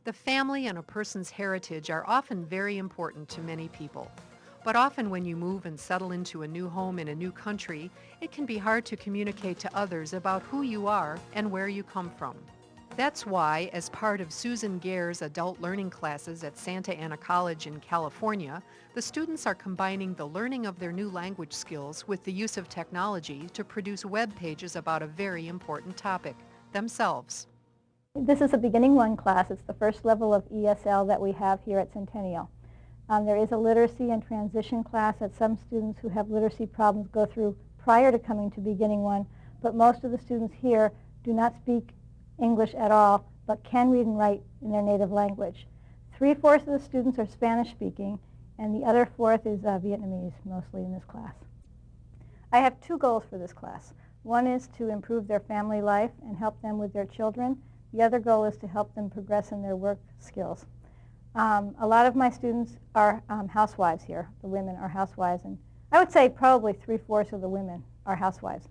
The family and a person's heritage are often very important to many people. But often when you move and settle into a new home in a new country, it can be hard to communicate to others about who you are and where you come from. That's why, as part of Susan Gare's adult learning classes at Santa Ana College in California, the students are combining the learning of their new language skills with the use of technology to produce web pages about a very important topic, themselves. This is a Beginning 1 class. It's the first level of ESL that we have here at Centennial. There is a literacy and transition class that some students who have literacy problems go through prior to coming to Beginning 1, but most of the students here do not speak English at all, but can read and write in their native language. 3/4 of the students are Spanish speaking, and the other fourth is Vietnamese, mostly in this class. I have 2 goals for this class. One is to improve their family life and help them with their children. The other goal is to help them progress in their work skills. A lot of my students are housewives here. The women are housewives, and I would say probably 3/4 of the women are housewives.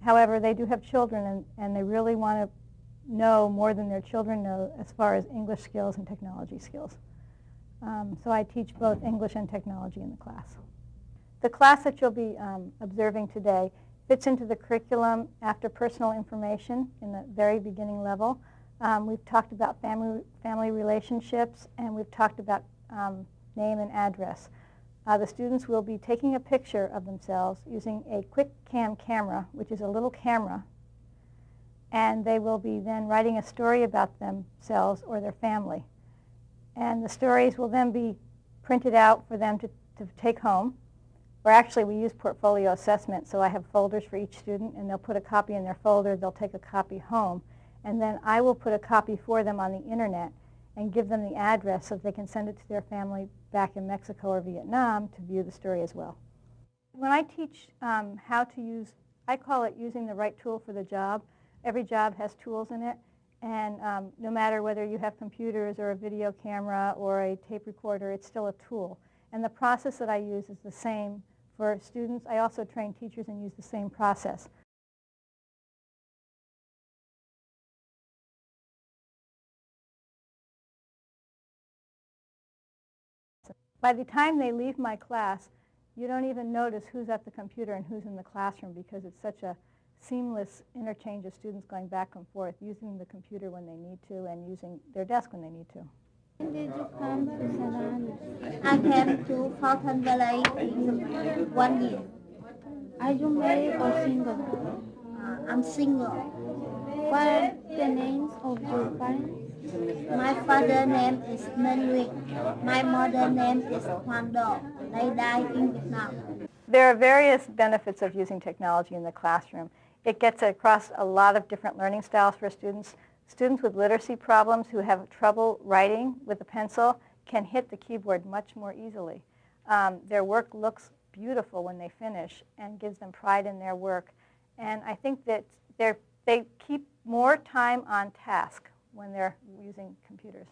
However, they do have children, and they really want to know more than their children know as far as English skills and technology skills. So I teach both English and technology in the class. The class that you'll be observing today fits into the curriculum after personal information in the very beginning level. We've talked about family relationships, and we've talked about name and address. The students will be taking a picture of themselves using a QuickCam camera, which is a little camera, and they will be then writing a story about themselves or their family. And the stories will then be printed out for them to take home. Or actually, we use portfolio assessment, so I have folders for each student, and they'll put a copy in their folder, they'll take a copy home, and then I will put a copy for them on the internet and give them the address so they can send it to their family back in Mexico or Vietnam to view the story as well. When I teach how to use, I call it using the right tool for the job. Every job has tools in it, and no matter whether you have computers or a video camera or a tape recorder, it's still a tool. And the process that I use is the same for students. I also train teachers and use the same process. By the time they leave my class, you don't even notice who's at the computer and who's in the classroom because it's such a seamless interchange of students going back and forth, using the computer when they need to and using their desk when they need to. When did you come to Savannah? I came to Fountain Valley in 1 year. Are you married or single? I'm single. What are the names of your parents? My father's name is Minh Nguyen. My mother's name is Hoan Do. They died in Vietnam. There are various benefits of using technology in the classroom. It gets across a lot of different learning styles for students. Students with literacy problems who have trouble writing with a pencil can hit the keyboard much more easily. Their work looks beautiful when they finish and gives them pride in their work. And I think that they keep more time on task when they're using computers.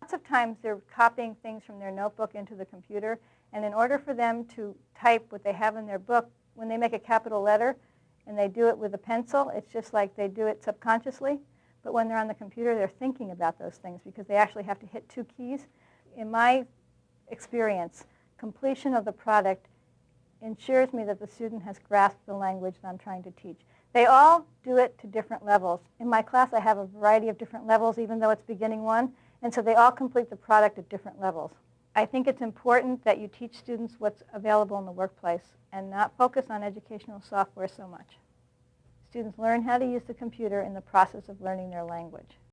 Lots of times they're copying things from their notebook into the computer, and in order for them to type what they have in their book, when they make a capital letter and they do it with a pencil, it's just like they do it subconsciously. But when they're on the computer, they're thinking about those things because they actually have to hit 2 keys. In my experience, completion of the product ensures me that the student has grasped the language that I'm trying to teach. They all do it to different levels. In my class, I have a variety of different levels, even though it's Beginning 1, and so they all complete the product at different levels. I think it's important that you teach students what's available in the workplace and not focus on educational software so much. Students learn how to use the computer in the process of learning their language.